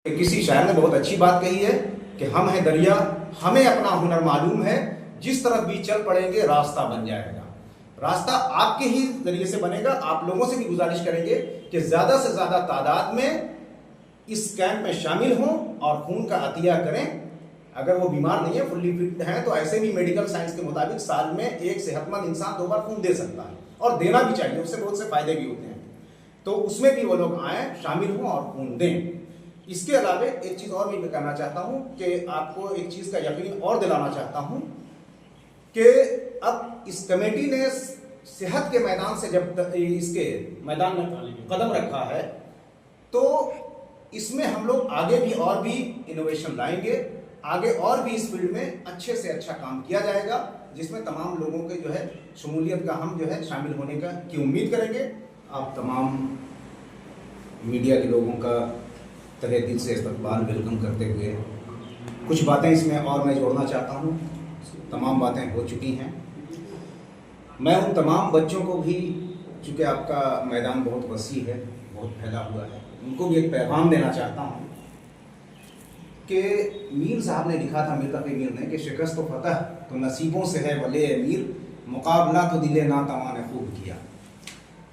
किसी शायर ने बहुत अच्छी बात कही है कि हम हैं दरिया, हमें अपना हुनर मालूम है, जिस तरफ भी चल पड़ेंगे रास्ता बन जाएगा। रास्ता आपके ही जरिए से बनेगा। आप लोगों से भी गुजारिश करेंगे कि ज्यादा से ज्यादा तादाद में इस कैंप में शामिल हों और खून का अतिया करें। अगर वो बीमार नहीं है, फुल्ली फिट हैं, तो ऐसे भी मेडिकल साइंस के मुताबिक साल में एक सेहतमंद इंसान 2 बार खून दे सकता है और देना भी चाहिए, उससे बहुत से फायदे भी होते हैं। तो उसमें भी वो लोग आए, शामिल हों और खून दें। इसके अलावा एक चीज और भी मैं कहना चाहता हूं कि आपको एक चीज का यकीन और दिलाना चाहता हूं कि अब इस कमेटी ने सेहत के मैदान से जब इसके मैदान में कदम रखा है, तो इसमें हम लोग आगे भी और भी इनोवेशन लाएंगे, आगे और भी इस फील्ड में अच्छे से अच्छा काम किया जाएगा, जिसमें तमाम लोगों के जो है शमूलियत का हम जो है शामिल होने का की उम्मीद करेंगे। आप तमाम मीडिया के लोगों का तहे दिल से इस्तकबाल वेलकम करते हुए कुछ बातें इसमें और मैं जोड़ना चाहता हूँ। तमाम बातें हो चुकी हैं। मैं उन तमाम बच्चों को भी, चूँकि आपका मैदान बहुत वसी है, बहुत फैला हुआ है, उनको भी एक पैगाम देना चाहता हूँ कि मीर साहब ने लिखा था, मीर तकी मीर ने, कि शिकस्त तो फतह तो नसीबों से है वले अमीर, मुकाबला तो दिले ना तवाने खूब किया।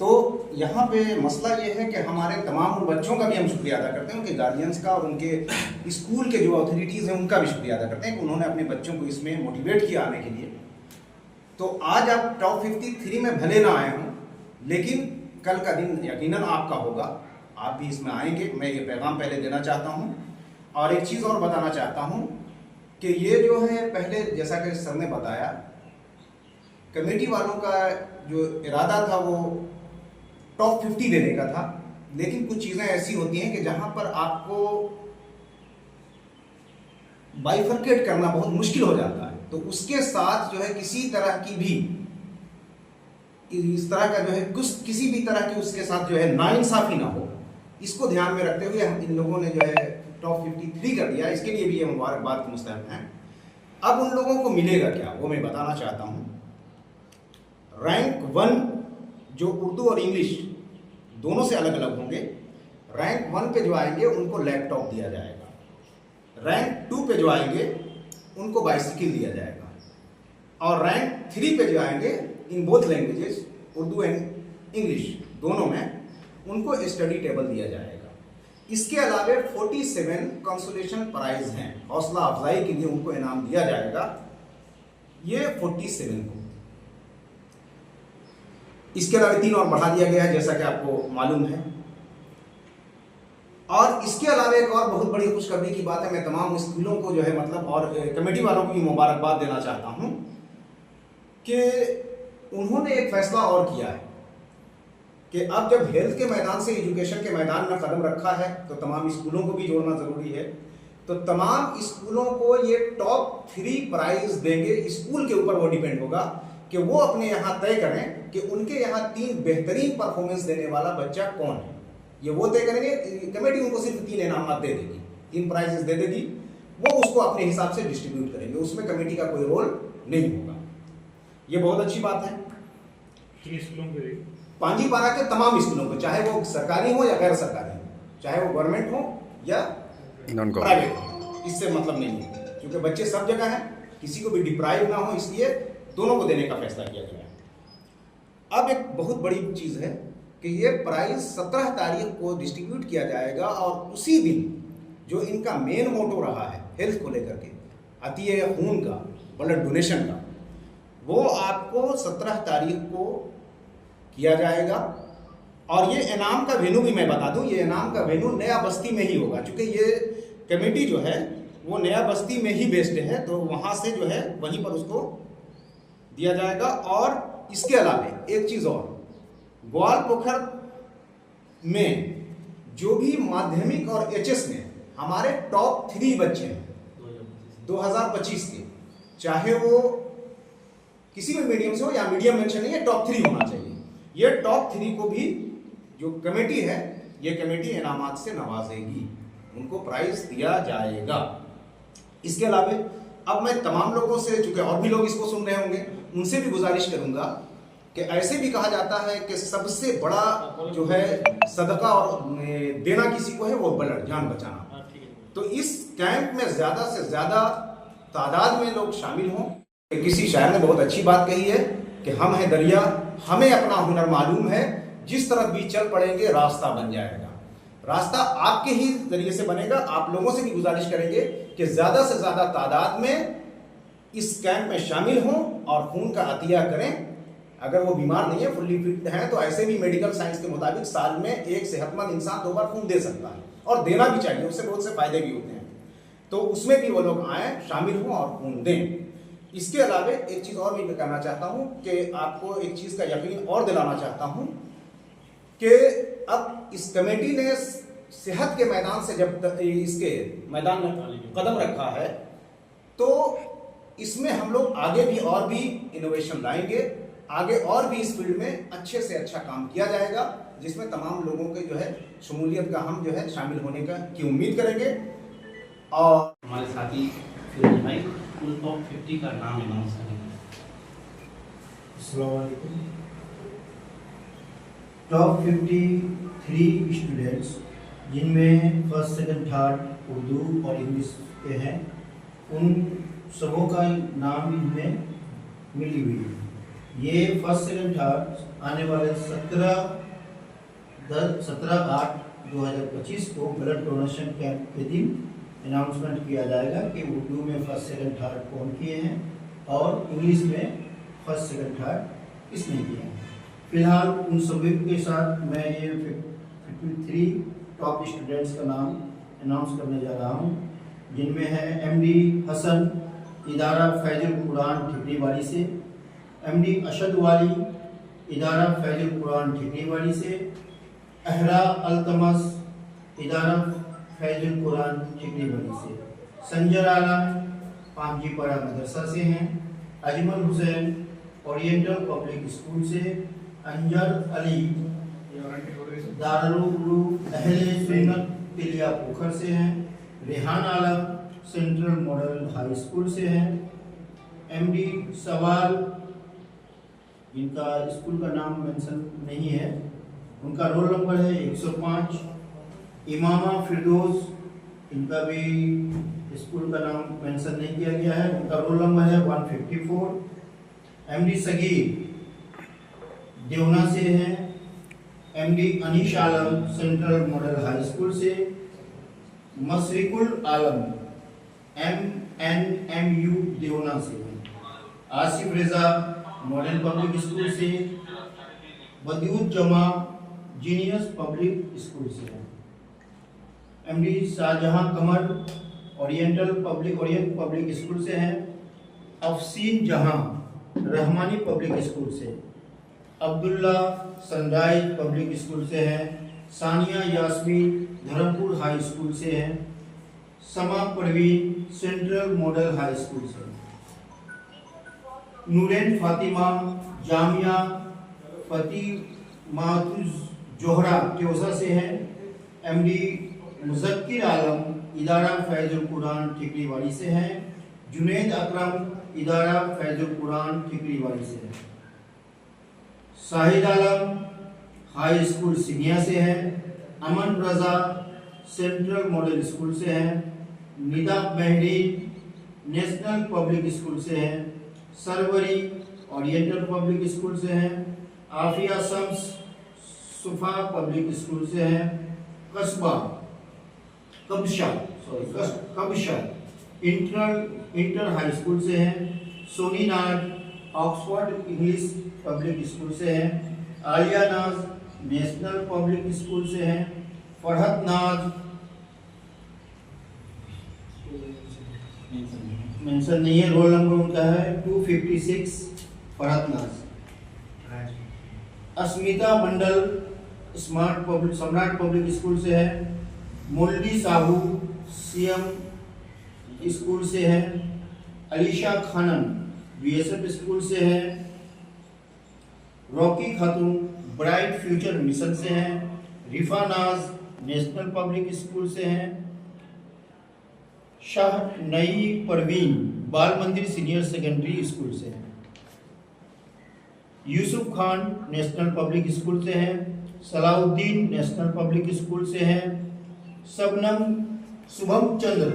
तो यहाँ पे मसला ये है कि हमारे तमाम उन बच्चों का भी हम शुक्रिया अदा करते हैं, उनके गार्जियंस का और उनके स्कूल के जो अथॉरिटीज़ हैं उनका भी शुक्रिया अदा करते हैं कि उन्होंने अपने बच्चों को इसमें मोटिवेट किया आने के लिए। तो आज आप टॉप 53 में भले ना आए हों, लेकिन कल का दिन यकीनन आपका होगा, आप भी इसमें आएंगे। मैं ये पैगाम पहले देना चाहता हूँ। और एक चीज़ और बताना चाहता हूँ कि ये जो है, पहले जैसा कि सर ने बताया, कमेटी वालों का जो इरादा था वो टॉप 50 देने का था, लेकिन कुछ चीज़ें ऐसी होती हैं कि जहां पर आपको बाइफरकेट करना बहुत मुश्किल हो जाता है। तो उसके साथ जो है किसी तरह की भी इस तरह का जो है किसी भी तरह की उसके साथ जो है नाइंसाफी ना हो, इसको ध्यान में रखते हुए हम इन लोगों ने जो है टॉप 53 कर दिया। इसके लिए भी ये मुबारकबाद के मुस्तहक हैं। अब उन लोगों को मिलेगा क्या, वो मैं बताना चाहता हूँ। रैंक 1 जो उर्दू और इंग्लिश दोनों से अलग अलग होंगे, रैंक 1 पे जो आएंगे उनको लैपटॉप दिया जाएगा। रैंक 2 पे जो आएंगे उनको बाइसिकल दिया जाएगा। और रैंक 3 पे जो आएंगे, in both languages, Urdu and English दोनों में, उनको स्टडी टेबल दिया जाएगा। इसके अलावा 47 कंसोलेशन प्राइज हैं, हौसला अफजाई के लिए उनको इनाम दिया जाएगा। ये 47 को, इसके अलावा 3 और बढ़ा दिया गया है, जैसा कि आपको मालूम है। और इसके अलावा एक और बहुत बड़ी खुशखबरी की बात है, मैं तमाम स्कूलों को जो है मतलब और कमेटी वालों को भी मुबारकबाद देना चाहता हूं कि उन्होंने एक फैसला और किया है कि अब जब हेल्थ के मैदान से एजुकेशन के मैदान में कदम रखा है, तो तमाम स्कूलों को भी जोड़ना जरूरी है। तो तमाम स्कूलों को ये टॉप 3 प्राइज देंगे। स्कूल के ऊपर वो डिपेंड होगा कि वो अपने यहाँ तय करें कि उनके यहाँ 3 बेहतरीन परफॉर्मेंस देने वाला बच्चा कौन है। ये वो तय करेंगे। कमेटी उनको सिर्फ 3 इनाम दे देगी, 3 प्राइजेस दे देगी, वो उसको अपने हिसाब से डिस्ट्रीब्यूट करेंगे, उसमें कमेटी का कोई रोल नहीं होगा। ये बहुत अच्छी बात है। पांजीपारा के तमाम स्कूलों को, चाहे वो सरकारी हो या गैर सरकारी हो, चाहे वो गवर्नमेंट हो या प्राइवेट हो, इससे मतलब नहीं है, क्योंकि बच्चे सब जगह हैं, किसी को भी डिप्राइव ना हो, इसलिए दोनों को देने का फैसला किया गया है। अब एक बहुत बड़ी चीज है कि ये प्राइज 17 तारीख को डिस्ट्रीब्यूट किया जाएगा, और उसी दिन जो इनका मेन मोटो रहा है हेल्थ को लेकर के, अतिय खून का, ब्लड डोनेशन का, वो आपको 17 तारीख को किया जाएगा। और ये इनाम का वेन्यू भी मैं बता दूं, ये इनाम का वेन्यू नया बस्ती में ही होगा, क्योंकि ये कमेटी जो है वो नया बस्ती में ही बेस्ड है, तो वहां से जो है वहीं पर उसको दिया जाएगा। और इसके अलावा एक चीज और, ग्वालपोखर में जो भी माध्यमिक और एचएस में हमारे टॉप 3 बच्चे हैं 2025 के, चाहे वो किसी भी मीडियम से हो या मीडियम मेंशन नहीं है, टॉप 3 होना चाहिए। ये टॉप 3 को भी जो कमेटी है, ये कमेटी इनामात से नवाजेगी, उनको प्राइज दिया जाएगा। इसके अलावा अब मैं तमाम लोगों से, चूंकि और भी लोग इसको सुन रहे होंगे, उनसे भी गुजारिश करूंगा कि ऐसे भी कहा जाता है कि सबसे बड़ा जो है सदका और देना किसी को है वो ब्लड, जान बचाना। तो इस कैंप में ज़्यादा से ज़्यादा तादाद में लोग शामिल हों। किसी शायर ने बहुत अच्छी बात कही है कि हम हैं दरिया, हमें अपना हुनर मालूम है, जिस तरफ भी चल पड़ेंगे रास्ता बन जाएगा। रास्ता आपके ही जरिए से बनेगा। आप लोगों से भी गुजारिश करेंगे कि ज़्यादा से ज़्यादा तादाद में इस कैंप में शामिल हों और खून का अतिया करें। अगर वो बीमार नहीं है, फुल्ली फिट हैं, तो ऐसे भी मेडिकल साइंस के मुताबिक साल में एक सेहतमंद इंसान 2 बार खून दे सकता है और देना भी चाहिए, उससे बहुत से फायदे भी होते हैं। तो उसमें भी वो लोग आए, शामिल हों और खून दें। इसके अलावा एक चीज़ और भी मैं कहना चाहता हूँ कि आपको एक चीज़ का यकीन और दिलाना चाहता हूँ कि अब इस कमेटी ने सेहत के मैदान से जब तक इसके मैदान में कदम रखा है, तो इसमें हम लोग आगे भी और भी इनोवेशन लाएंगे, आगे और भी इस फील्ड में अच्छे से अच्छा काम किया जाएगा, जिसमें तमाम लोगों के जो है शमूलियत का हम जो है शामिल होने की उम्मीद करेंगे। और हमारे साथी फिरोज भाई उन टॉप 50 का नाम अनाउंस करेंगे। अस्सलाम वालेकुम। टॉप 53 स्टूडेंट्स जिनमें फर्स्ट सेकंड थर्ड उर्दू और इंग्लिश के हैं, उन सबों का नाम इनमें मिली हुई है। ये फर्स्ट सेकंड थर्ड आने वाले 17/8/2025 को ब्लड डोनेशन कैंप के दिन अनाउंसमेंट किया जाएगा कि उर्दू में फर्स्ट सेकंड थर्ड कौन किए हैं और इंग्लिश में फर्स्ट सेकंड थर्ड किसने किए हैं। फिलहाल उन सभी के साथ मैं ये 53 टॉप स्टूडेंट्स का नाम अनाउंस करने जा रहा हूँ, जिनमें है एमडी हसन, इदारा फैजुल कुरान ठिकरीवाली से, एमडी अशद वाली, इदारा फैजुल कुरान ठिकरीवाली से, अहरा अल्तमस, इदारा फैजुल कुरान ठिकरीवाली से, संजर आलम पांजीपरा मदरसा से हैं, Ajmal Hussain oriental public school से, अंजर अली दारुल अहले सुन्नत तिलिया पोखर से हैं, रेहान आलम सेंट्रल मॉडल हाई स्कूल से हैं, एमडी सवाल जिनका स्कूल का नाम मेंशन नहीं है, उनका रोल नंबर है 105, इमामा फिरदौस, इनका भी स्कूल का नाम मेंशन नहीं किया गया है, उनका रोल नंबर है 154, एमडी सगीर देवना से हैं, एमडी अनीश आलम सेंट्रल मॉडल हाई स्कूल से, मशरिकुल आलम MNMU देवना से हैं, आसिफ रेजा मॉडल पब्लिक स्कूल से, बदिउद जमा जीनियस पब्लिक स्कूल से हैं, एमडी शाहजहां कमर ओरिएंट पब्लिक स्कूल से हैं, अफसीन जहां रहमानी पब्लिक स्कूल से, अब्दुल्ला सनराइज पब्लिक स्कूल से हैं, सानिया यास्मीन धर्मपुर हाई स्कूल से हैं, समा Parveen central model high school से, नूरेन फातिमा जामिया फतीमातुज जोहरा त्योसा से हैं, एमडी मुज़क्किर आलम इदारा फैजुल कुरान ठिकरीवाली से हैं, जुनैद अकरम इदारा फैजुल कुरान ठिकरीवाली से हैं, शाहिद आलम हाई स्कूल सिनिया से हैं, Aman Raza central model school से हैं, Nida Mehdi national public school से हैं, सरवरी ओरिएंटल पब्लिक स्कूल से हैं, आफिया शम्स सुफा पब्लिक स्कूल से हैं, कबशा इंटर हाई स्कूल से हैं, सोनी नाज ऑक्सफोर्ड इंग्लिश पब्लिक स्कूल से हैं, आलिया नाज नेशनल पब्लिक स्कूल से हैं, फरहत नाज मेंशन नहीं है, रोल नंबर उनका है 256, फरहत नाज, अस्मिता मंडल सम्राट पब्लिक स्कूल से है, मोल्डी साहू सीएम स्कूल से है, अलीशा खानन बीएसएफ स्कूल से है, रॉकी खातून ब्राइट फ्यूचर मिशन से हैं, रिफा नाज नेशनल पब्लिक स्कूल से हैं, शाह नई परवीन बाल मंदिर सीनियर सेकेंडरी स्कूल से हैं, Yusuf Khan national public school से हैं, सलाउद्दीन नेशनल पब्लिक स्कूल से हैं, शबनम शुभम चंद्र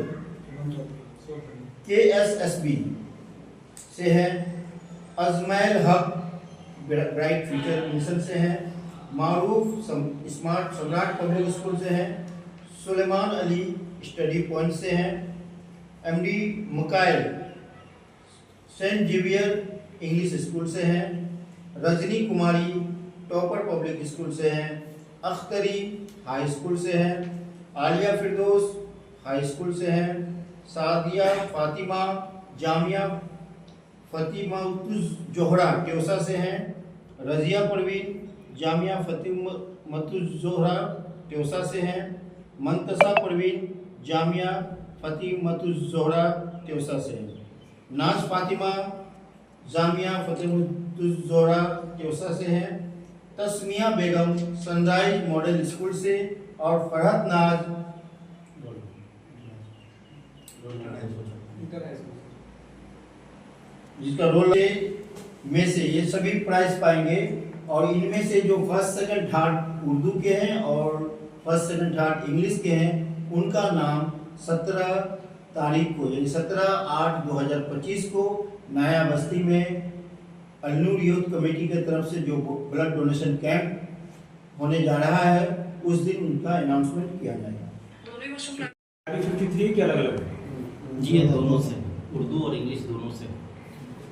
KSSB से हैं, अजमैल हक ब्राइट फ्यूचर मिशन से हैं, Maroof smart Samrat public school से हैं, सुलेमान अली स्टडी पॉइंट से हैं, MD Mukail Saint Xavier English school से हैं, Rajni Kumari topper public school से हैं, अख्तरी हाई स्कूल से हैं, आलिया फिरदौस हाई स्कूल से हैं, सादिया फातिमा जामिया फतीमतुज जोहरा ट्योसा से हैं, रजिया परवीन जामिया फतीमतुज जोहरा ट्योसा से हैं, मंतसा परवीन जामिया फतीमतुज जोहरा ट्योसा से हैं, नाज फातिमा जामिया फतीमतुज जोहरा ट्योसा से हैं, तस्मिया बेगम सनराइज मॉडल स्कूल से और फरहत नाज जिसका रोल में से ये सभी प्राइज पाएंगे। और इनमें से जो फर्स्ट सेकंड थर्ड उर्दू के हैं और फर्स्ट सेकंड थर्ड इंग्लिश के हैं, उनका नाम 17 तारीख को यानी 17/8/2025 को नया बस्ती में अलनूर यूथ कमेटी की तरफ से जो ब्लड डोनेशन कैंप होने जा रहा है, उस दिन उनका अनाउंसमेंट किया जाएगा। 53 के अलग अलग है जी, ये दोनों से, उर्दू और इंग्लिश दोनों से।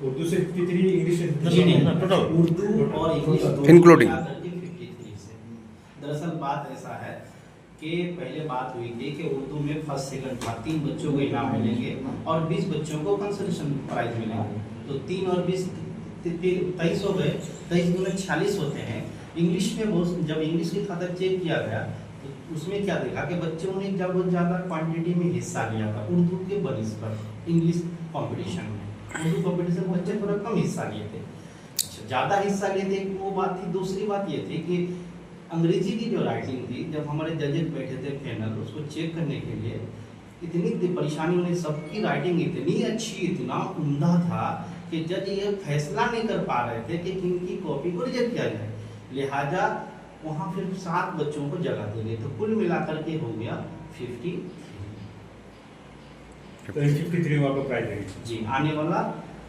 उर्दू से 53, इंग्लिश से उर्दू और इंग्लिश दोनों Including. मिला करके 53 से। दरअसल बात ऐसा है कि पहले बात हुई थी कि उर्दू में फर्स्ट सेकंड था, 3 बच्चों को इनाम मिलेंगे और 20 बच्चों को कंसोलेशन प्राइज मिलेंगे। तो 3 और 20 23 हो गए, 23 दूनी 46 होते हैं। इंग्लिश में बहुत, जब इंग्लिश की खातर चेक किया गया तो उसमें क्या देखा कि बच्चों ने जब बहुत ज़्यादा क्वांटिटी में हिस्सा लिया था उर्दू के बनिस पर इंग्लिश कंपटीशन में। उर्दू कंपटीशन में बच्चे थोड़ा कम हिस्सा लिए थे, ज़्यादा हिस्सा लिए थे, वो बात थी। दूसरी बात ये थी कि अंग्रेजी की जो राइटिंग थी, जब हमारे जजेस बैठे थे पैनल उसको चेक करने के लिए, इतनी परेशानी उन्हें, सबकी राइटिंग इतनी अच्छी, इतना उम्दा था कि जज ये फैसला नहीं कर पा रहे थे कि किनकी कॉपी को रिजेक्ट किया जाए। लिहाजा वहाँ फिर 7 बच्चों को जगह दे गई, तो कुल मिलाकर के हो गया 50। तो 53 वाला प्राइज है जी, आने वाला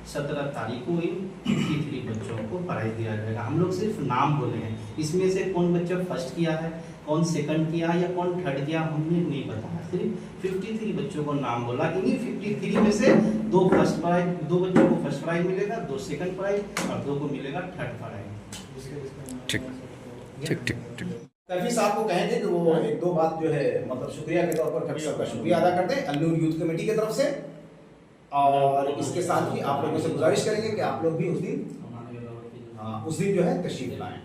17 तारीख को इन 53 बच्चों को प्राइज दिया जाएगा। हम लोग सिर्फ नाम बोले हैं, इसमें से कौन बच्चा फर्स्ट किया है, कौन सेकंड किया या कौन थर्ड किया हमने नहीं बताया, सिर्फ 53 बच्चों को नाम बोला। इन्हीं 53 में से 2 फर्स्ट प्राइज, 2 बच्चों को फर्स्ट प्राइज मिलेगा, 2 सेकंड प्राइज और 2 को मिलेगा थर्ड प्राइज। ठीक ठीक ठीक ठीक। कैफी साहब को कहेंगे कि वो 1-2 बात जो है मतलब शुक्रिया के तौर पर कैफी साहब का शुक्रिया अदा करते हैं अलनूर यूथ कमेटी की तरफ से। और इसके साथ ही आप लोगों से गुजारिश करेंगे कि आप लोग भी उस दिन जो है तशरीफ लाएं।